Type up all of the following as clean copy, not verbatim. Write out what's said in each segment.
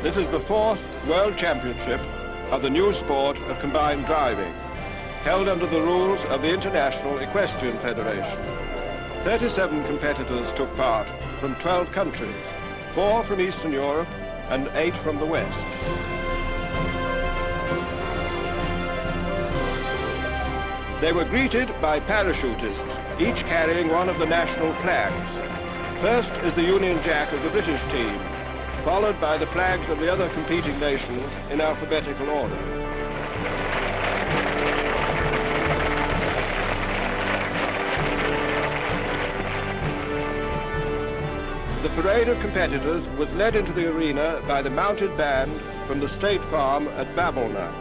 This is the 4th World Championship of the new sport of combined driving, held under the rules of the International Equestrian Federation. 37 competitors took part from 12 countries, 4 from Eastern Europe and 8 from the West. They were greeted by parachutists, each carrying one of the national flags. First is the Union Jack of the British team, followed by the flags of the other competing nations in alphabetical order. The parade of competitors was led into the arena by the mounted band from the State Farm at Babelna.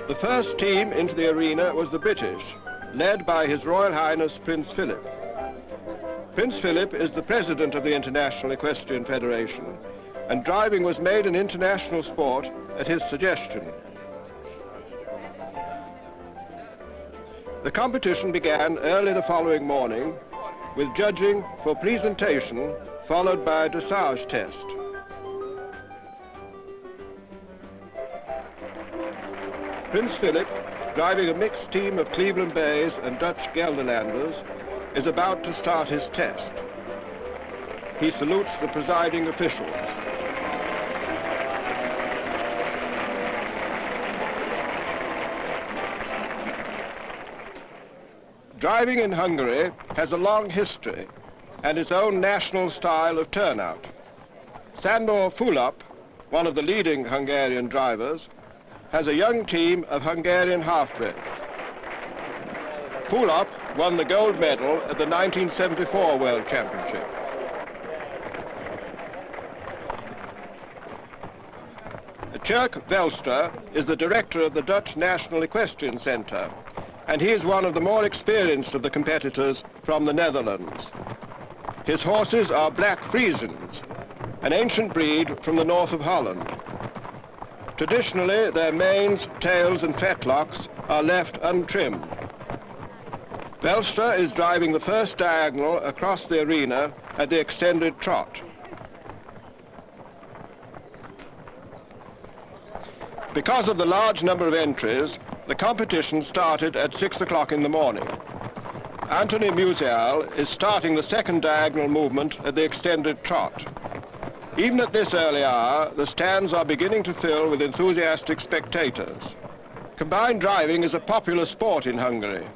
The first team into the arena was the British, led by His Royal Highness Prince Philip. Prince Philip is the president of the International Equestrian Federation, and driving was made an international sport at his suggestion. The competition began early the following morning with judging for presentation, followed by a dressage test. Prince Philip, driving a mixed team of Cleveland Bays and Dutch Gelderlanders, is about to start his test. He salutes the presiding officials. Driving in Hungary has a long history and its own national style of turnout. Sándor Fulop, one of the leading Hungarian drivers, has a young team of Hungarian half-breds. Fulop won the gold medal at the 1974 World Championship. Tjerk Velstra is the director of the Dutch National Equestrian Centre, and he is one of the more experienced of the competitors from the Netherlands. His horses are Black Friesens, an ancient breed from the north of Holland. Traditionally, their manes, tails and fetlocks are left untrimmed. Velstra is driving the first diagonal across the arena at the extended trot. Because of the large number of entries, the competition started at 6 o'clock in the morning. Anthony Musial is starting the second diagonal movement at the extended trot. Even at this early hour, the stands are beginning to fill with enthusiastic spectators. Combined driving is a popular sport in Hungary.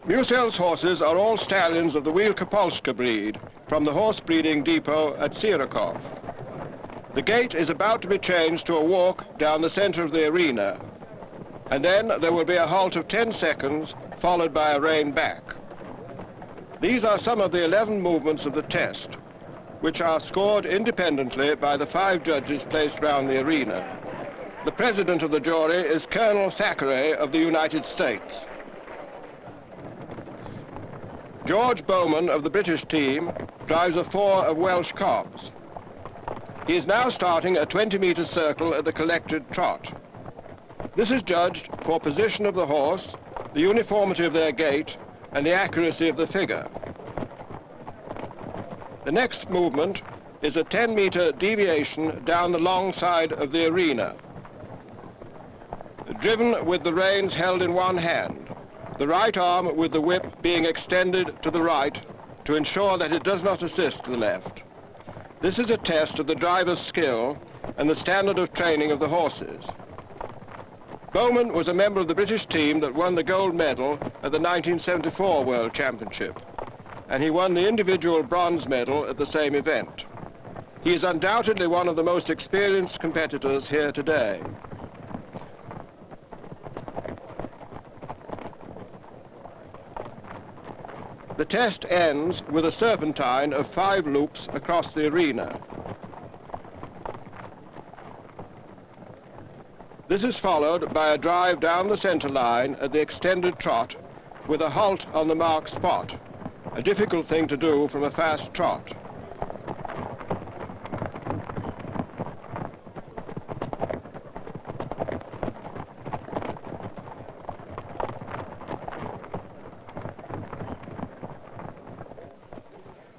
Musial's horses are all stallions of the Wielkopolska breed from the horse breeding depot at Sirakov. The gait is about to be changed to a walk down the center of the arena, and then there will be a halt of 10 seconds, followed by a rein back. These are some of the 11 movements of the test, which are scored independently by the 5 judges placed round the arena. The president of the jury is Colonel Thackeray of the United States. George Bowman of the British team drives a 4 of Welsh cobs. He is now starting a 20-meter circle at the collected trot. This is judged for position of the horse, the uniformity of their gait, and the accuracy of the figure. The next movement is a 10-meter deviation down the long side of the arena, driven with the reins held in one hand, the right arm with the whip being extended to the right to ensure that it does not assist the left. This is a test of the driver's skill and the standard of training of the horses. Bowman was a member of the British team that won the gold medal at the 1974 World Championship, and he won the individual bronze medal at the same event. He is undoubtedly one of the most experienced competitors here today. The test ends with a serpentine of 5 loops across the arena. This is followed by a drive down the center line at the extended trot with a halt on the marked spot. a difficult thing to do from a fast trot.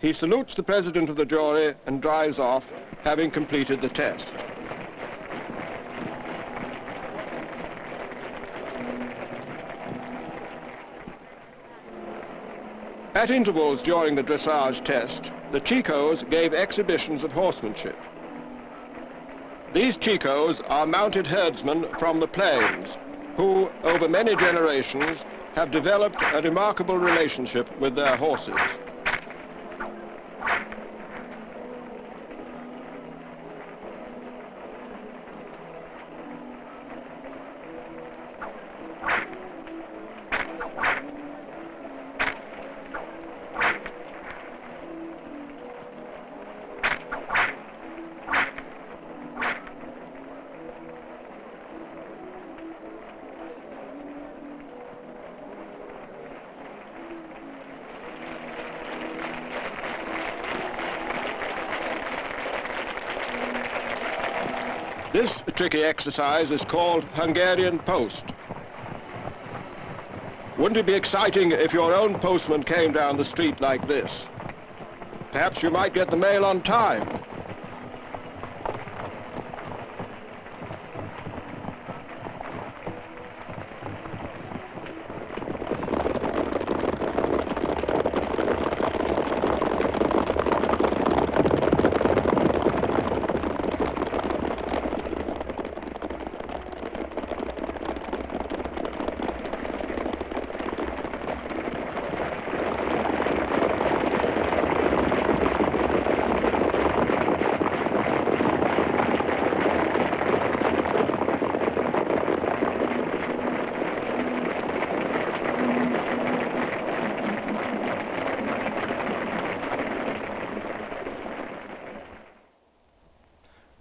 He salutes the president of the jury and drives off, having completed the test. At intervals during the dressage test, the Chicos gave exhibitions of horsemanship. These Chicos are mounted herdsmen from the plains, who, over many generations, have developed a remarkable relationship with their horses. This tricky exercise is called Hungarian post. Wouldn't it be exciting if your own postman came down the street like this? Perhaps you might get the mail on time.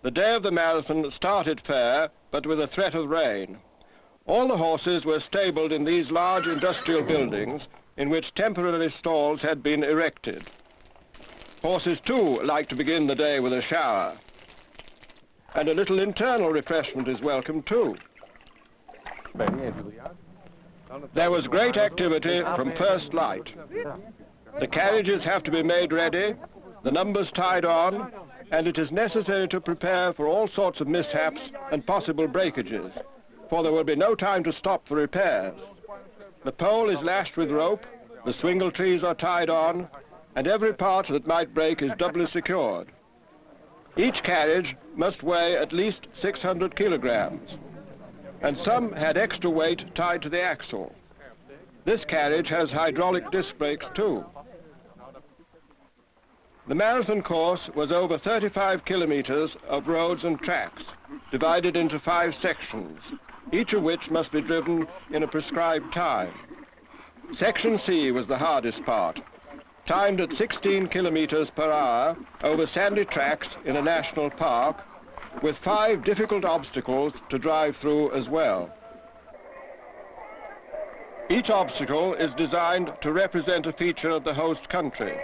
The day of the marathon started fair, but with a threat of rain. All the horses were stabled in these large industrial buildings in which temporary stalls had been erected. Horses, too, like to begin the day with a shower. And a little internal refreshment is welcome, too. There was great activity from first light. The carriages have to be made ready, the numbers tied on, and it is necessary to prepare for all sorts of mishaps and possible breakages, for there will be no time to stop for repairs. The pole is lashed with rope, the swingle trees are tied on, and every part that might break is doubly secured. Each carriage must weigh at least 600 kilograms, and some had extra weight tied to the axle. This carriage has hydraulic disc brakes too. The marathon course was over 35 kilometers of roads and tracks, divided into 5 sections, each of which must be driven in a prescribed time. Section C was the hardest part, timed at 16 kilometers per hour over sandy tracks in a national park, with 5 difficult obstacles to drive through as well. Each obstacle is designed to represent a feature of the host country.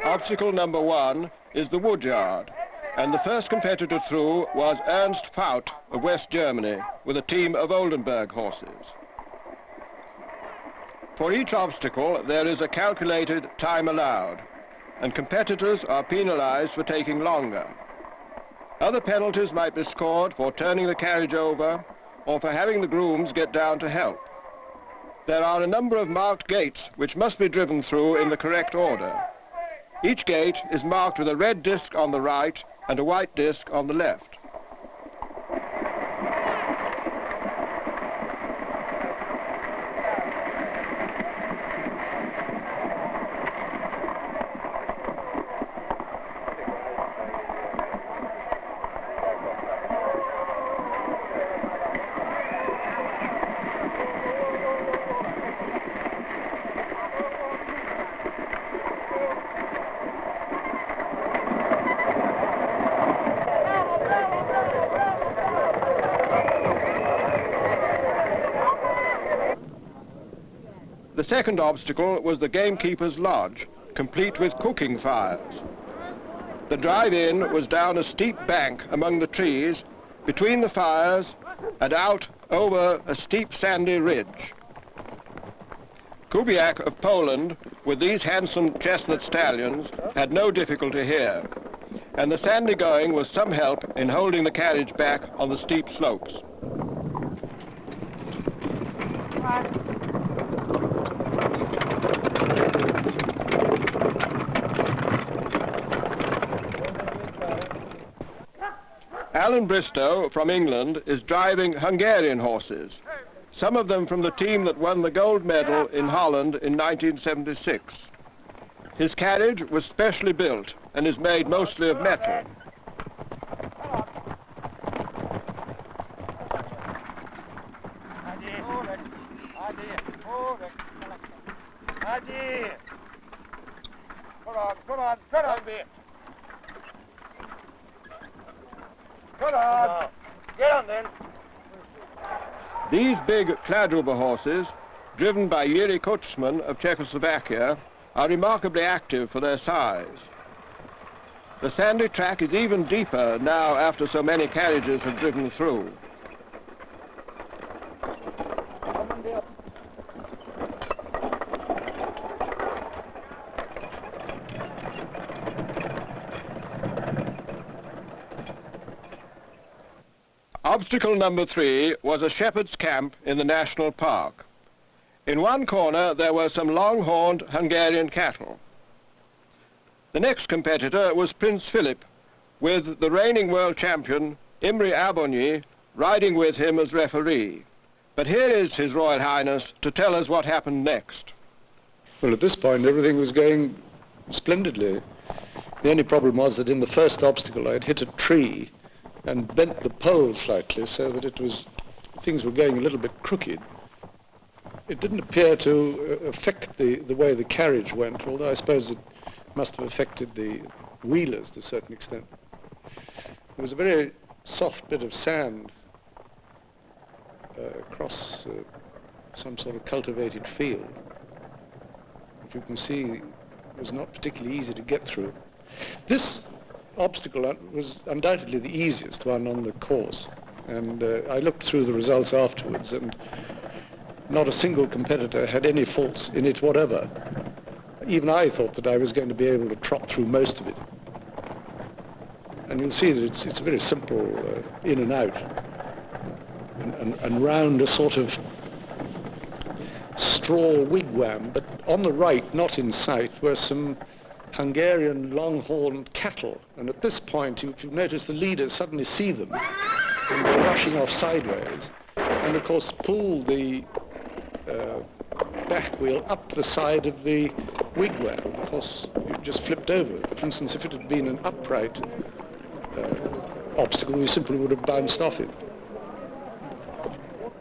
Obstacle number 1 is the woodyard, and the first competitor through was Ernst Faut of West Germany with a team of Oldenburg horses. For each obstacle there is a calculated time allowed, and competitors are penalized for taking longer. Other penalties might be scored for turning the carriage over or for having the grooms get down to help. There are a number of marked gates which must be driven through in the correct order. Each gate is marked with a red disc on the right and a white disc on the left. The second obstacle was the gamekeeper's lodge, complete with cooking fires. The drive-in was down a steep bank among the trees, between the fires, and out over a steep sandy ridge. Kubiak of Poland, with these handsome chestnut stallions, had no difficulty here, and the sandy going was some help in holding the carriage back on the steep slopes. Alan Bristow from England is driving Hungarian horses, some of them from the team that won the gold medal in Holland in 1976. His carriage was specially built and is made mostly of metal. Get on then. These big Kladruber horses, driven by Jiří Kuczman of Czechoslovakia, are remarkably active for their size. The sandy track is even deeper now after so many carriages have driven through. Obstacle number 3 was a shepherd's camp in the national park. In one corner there were some long-horned Hungarian cattle. The next competitor was Prince Philip, with the reigning world champion Imre Abonyi riding with him as referee. But here is His Royal Highness to tell us what happened next. Well, at this point everything was going splendidly. The only problem was that in the first obstacle I had hit a tree and bent the pole slightly so that things were going a little bit crooked. It didn't appear to affect the way the carriage went, although I suppose it must have affected the wheelers to a certain extent. There was a very soft bit of sand across some sort of cultivated field, which you can see was not particularly easy to get through. This obstacle was undoubtedly the easiest one on the course, and I looked through the results afterwards, and not a single competitor had any faults in it whatever. Even I thought that I was going to be able to trot through most of it. And you'll see that it's a very simple in and out, and round a sort of straw wigwam, but on the right, not in sight, were some Hungarian long-horned cattle, and at this point you notice the leaders suddenly see them and they're rushing off sideways, and of course pull the back wheel up the side of the wigwam. Of course you've just flipped over. For instance, if it had been an upright obstacle, we simply would have bounced off it.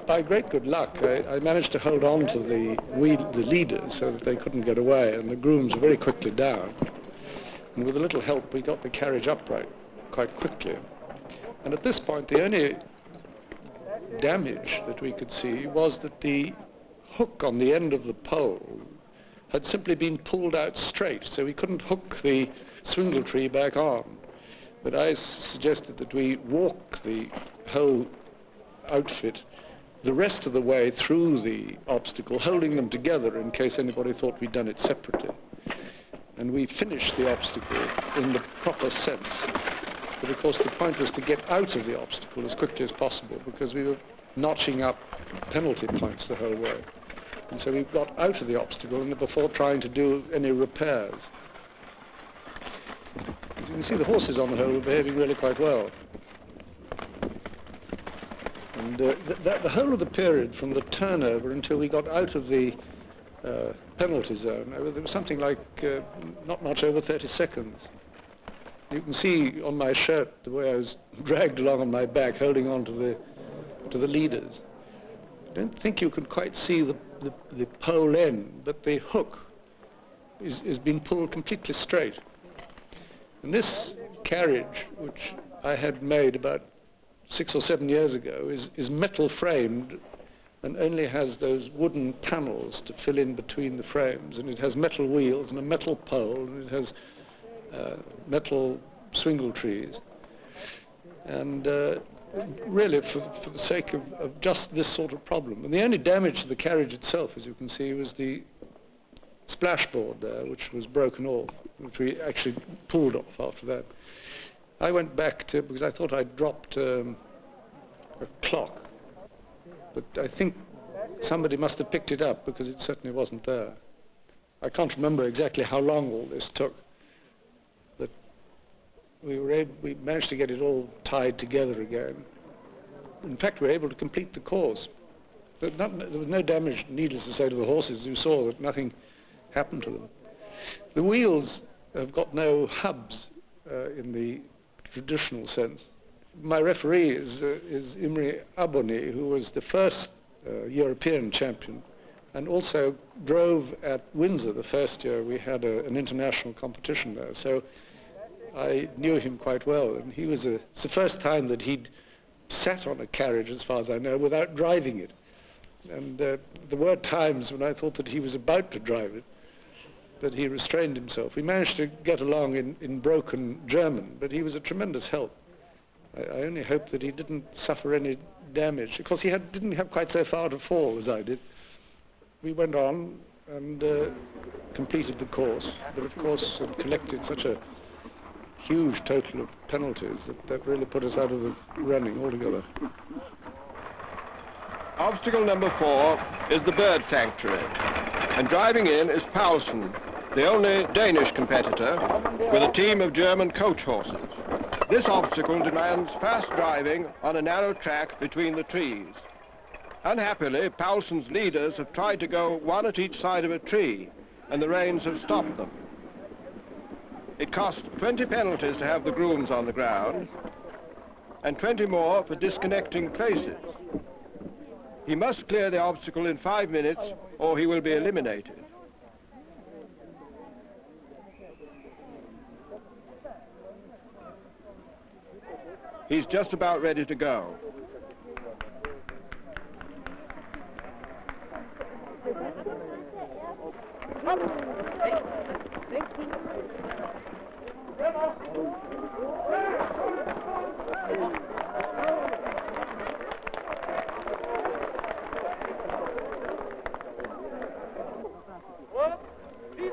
By great good luck, I managed to hold on to the leaders so that they couldn't get away, and the grooms were very quickly down. And with a little help, we got the carriage upright quite quickly. And at this point, the only damage that we could see was that the hook on the end of the pole had simply been pulled out straight, so we couldn't hook the swingle tree back on. But I suggested that we walk the whole outfit the rest of the way through the obstacle, holding them together in case anybody thought we'd done it separately. And we finished the obstacle in the proper sense. But of course the point was to get out of the obstacle as quickly as possible, because we were notching up penalty points the whole way. And so we got out of the obstacle and before trying to do any repairs. As you can see, the horses on the whole were behaving really quite well. And the whole of the period from the turnover until we got out of the penalty zone, there was something like not much over 30 seconds. You can see on my shirt the way I was dragged along on my back, holding on to the leaders. I don't think you could quite see the pole end, but the hook is being pulled completely straight. And this carriage, which I had made about 6 or 7 years ago, is metal framed and only has those wooden panels to fill in between the frames, and it has metal wheels and a metal pole, and it has metal swingle trees. And really for the sake of just this sort of problem. And the only damage to the carriage itself, as you can see, was the splashboard there, which was broken off, which we actually pulled off after that. I went back to, because I thought I'd dropped a clock, but I think somebody must have picked it up, because it certainly wasn't there. I can't remember exactly how long all this took, but we managed to get it all tied together again. In fact, we were able to complete the course. But there was no damage, needless to say, to the horses. You saw that nothing happened to them. The wheels have got no hubs in the traditional sense. My referee is Imre Aboni, who was the first European champion, and also drove at Windsor the first year we had an international competition there. So I knew him quite well, and it's the first time that he'd sat on a carriage, as far as I know, without driving it. And there were times when I thought that he was about to drive it, but he restrained himself. We managed to get along in broken German, but he was a tremendous help. I only hope that he didn't suffer any damage. Of course, he didn't have quite so far to fall as I did. We went on and completed the course, but of course collected such a huge total of penalties that really put us out of the running altogether. Obstacle number 4 is the bird sanctuary, and driving in is Paulsen, the only Danish competitor, with a team of German coach horses. This obstacle demands fast driving on a narrow track between the trees. Unhappily, Paulsen's leaders have tried to go one at each side of a tree, and the reins have stopped them. It cost 20 penalties to have the grooms on the ground, and 20 more for disconnecting traces. He must clear the obstacle in 5 minutes, or he will be eliminated. He's just about ready to go.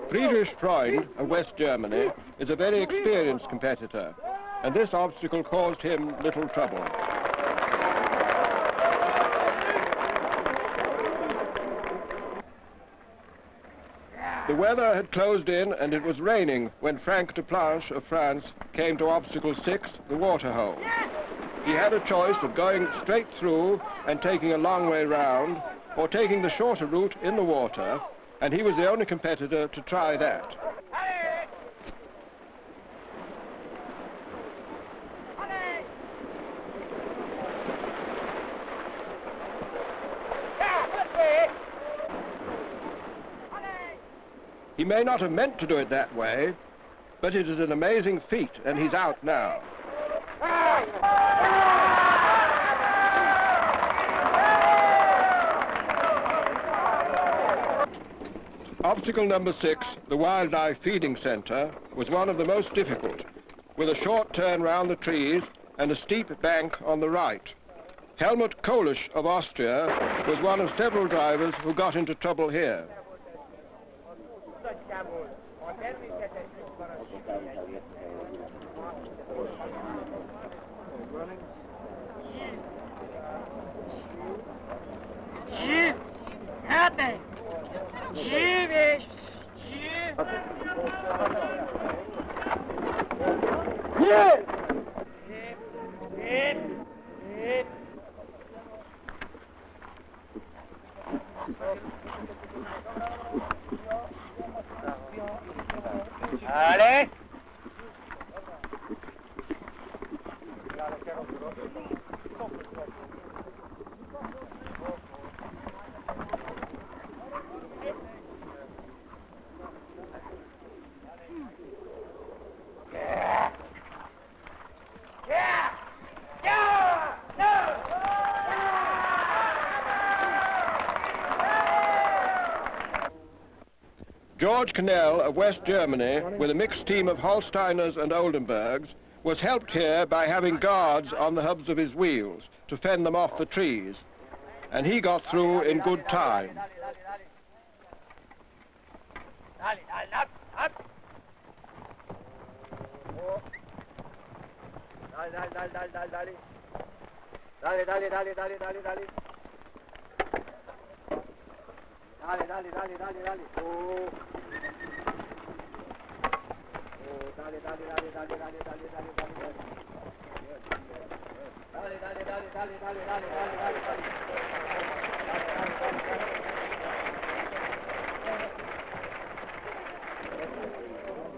Friedrich Freund of West Germany is a very experienced competitor, and this obstacle caused him little trouble. The weather had closed in and it was raining when Frank de Planche of France came to obstacle 6, the water hole. He had a choice of going straight through and taking a long way round, or taking the shorter route in the water, and he was the only competitor to try that. He may not have meant to do it that way, but it is an amazing feat, and he's out now. Obstacle number 6, the Wildlife Feeding Center, was one of the most difficult, with a short turn round the trees and a steep bank on the right. Helmut Kolisch of Austria was one of several drivers who got into trouble here. Allez! George Cannell of West Germany, with a mixed team of Holsteiners and Oldenburgs, was helped here by having guards on the hubs of his wheels to fend them off the trees, and he got through in good time.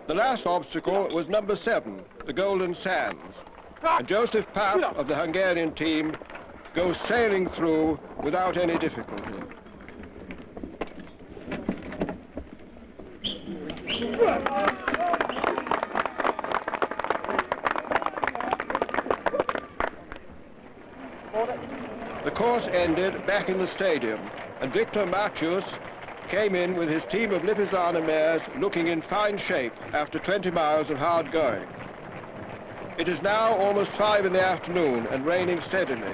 The last obstacle was number 7, the Golden Sands, and Joseph Papp of the Hungarian team goes sailing through without any difficulty. The course ended back in the stadium, and Victor Macius came in with his team of Lipizzaner mares looking in fine shape after 20 miles of hard going. It is now almost 5 in the afternoon and raining steadily.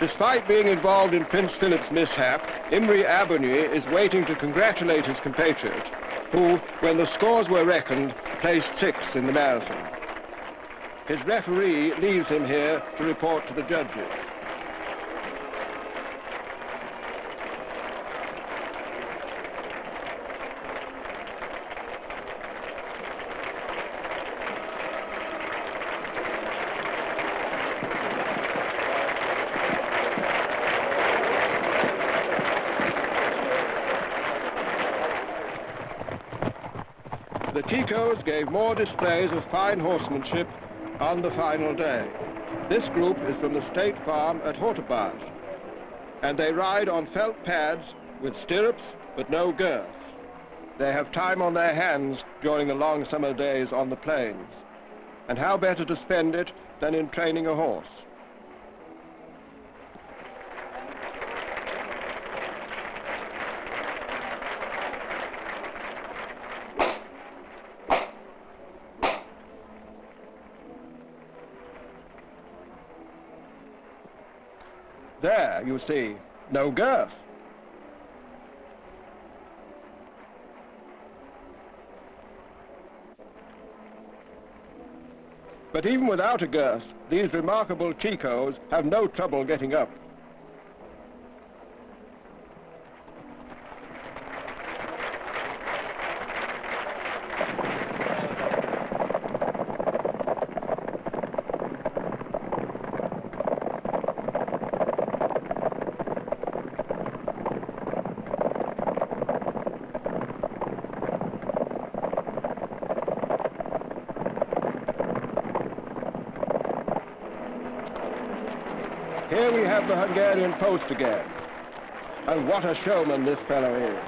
Despite being involved in Prince Philip's mishap, Imre Abonyi is waiting to congratulate his compatriot, who, when the scores were reckoned, placed 6th in the marathon. His referee leaves him here to report to the judges. The Chicos gave more displays of fine horsemanship on the final day. This group is from the State Farm at Hortebach, and they ride on felt pads with stirrups but no girths. They have time on their hands during the long summer days on the plains. And how better to spend it than in training a horse? There, you see, no girth. But even without a girth, these remarkable Chicos have no trouble getting up. Here we have the Hungarian post again. And what a showman this fellow is.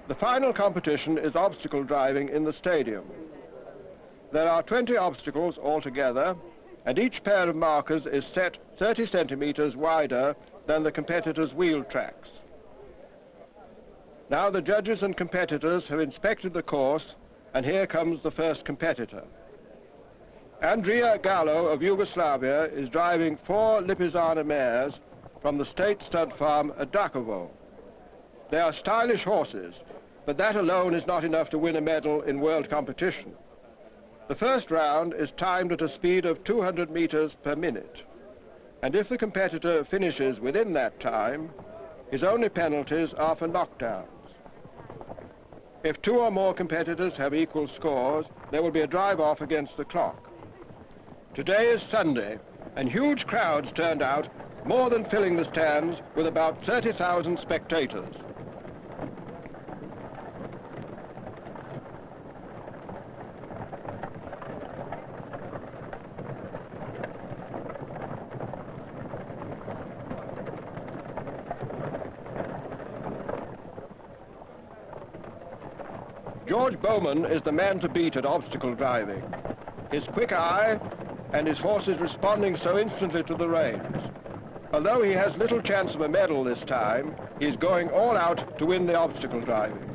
The final competition is obstacle driving in the stadium. There are 20 obstacles altogether, and each pair of markers is set 30 centimeters wider than the competitors' wheel tracks. Now the judges and competitors have inspected the course, and here comes the first competitor. Andrea Gallo of Yugoslavia is driving 4 Lipizzaner mares from the state stud farm at Dakovo. They are stylish horses, but that alone is not enough to win a medal in world competition. The first round is timed at a speed of 200 meters per minute, and if the competitor finishes within that time, his only penalties are for knockdowns. If 2 or more competitors have equal scores, there will be a drive-off against the clock. Today is Sunday, and huge crowds turned out, more than filling the stands, with about 30,000 spectators. George Bowman is the man to beat at obstacle driving. His quick eye and his horses responding so instantly to the reins. Although he has little chance of a medal this time, he's going all out to win the obstacle driving.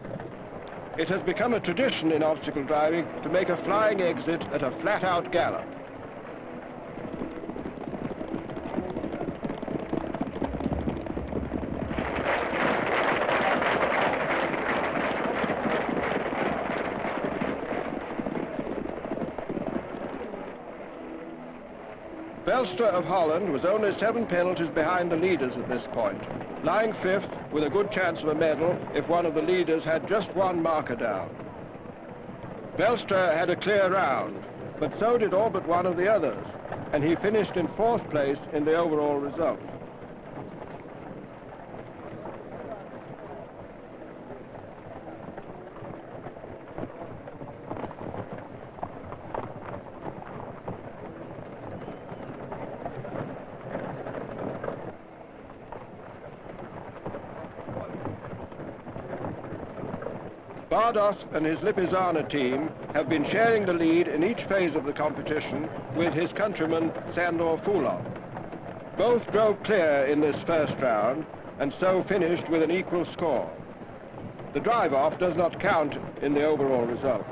It has become a tradition in obstacle driving to make a flying exit at a flat-out gallop. Velstra of Holland was only 7 penalties behind the leaders at this point, lying 5th with a good chance of a medal if one of the leaders had just 1 marker down. Velstra had a clear round, but so did all but one of the others, and he finished in 4th place in the overall result. Bardos and his Lipizzaner team have been sharing the lead in each phase of the competition with his countryman Sandor Fulop. Both drove clear in this first round and so finished with an equal score. The drive-off does not count in the overall result.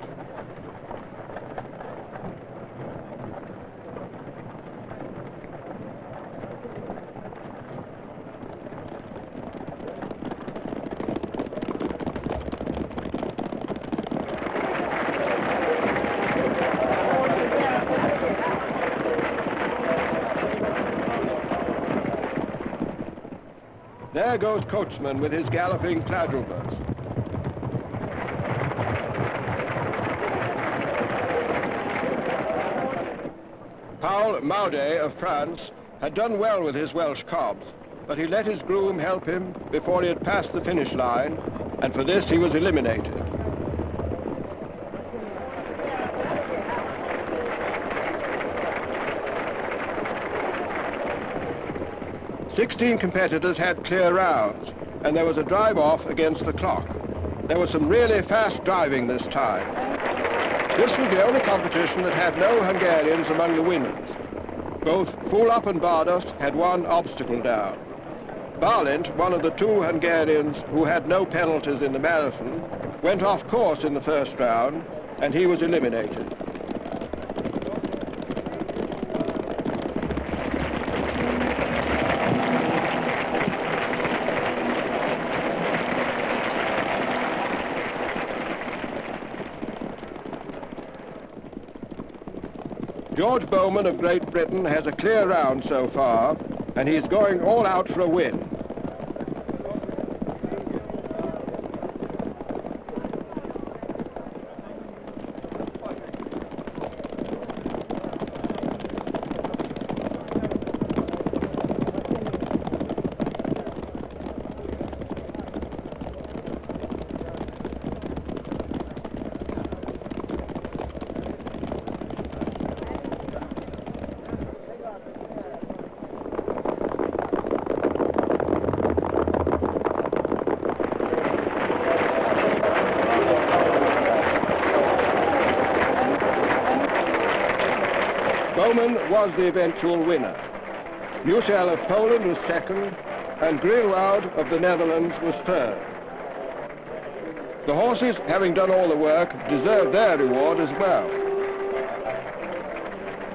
There goes Coachman with his galloping quadrupeds. Paul Maudet of France had done well with his Welsh cobs, but he let his groom help him before he had passed the finish line, and for this he was eliminated. Sixteen competitors had clear rounds, and there was a drive-off against the clock. There was some really fast driving this time. This was the only competition that had no Hungarians among the winners. Both Fulop and Bardos had 1 obstacle down. Barlint, one of the 2 Hungarians who had no penalties in the marathon, went off course in the first round, and he was eliminated. George Bowman of Great Britain has a clear round so far, and he's going all out for a win. Bowman was the eventual winner. Musiel of Poland was second, and Grillwoud of the Netherlands was third. The horses, having done all the work, deserved their reward as well.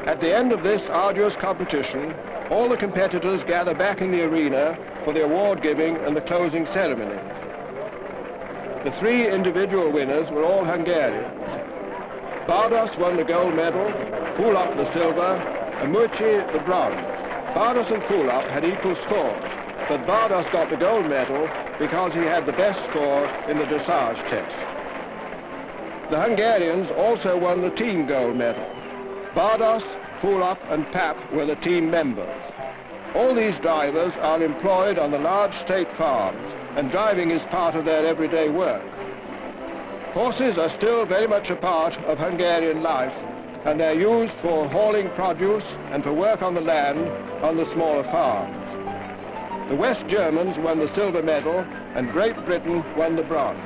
At the end of this arduous competition, all the competitors gather back in the arena for the award giving and the closing ceremonies. The 3 individual winners were all Hungarians. Bardos won the gold medal, Fulop the silver, and Murci the bronze. Bardos and Fulop had equal scores, but Bardos got the gold medal because he had the best score in the dressage test. The Hungarians also won the team gold medal. Bardos Fulop and Pap were the team members. All these drivers are employed on the large state farms, and driving is part of their everyday work. Horses are still very much a part of Hungarian life, and they're used for hauling produce and for work on the land on the smaller farms. The West Germans won the silver medal, and Great Britain won the bronze.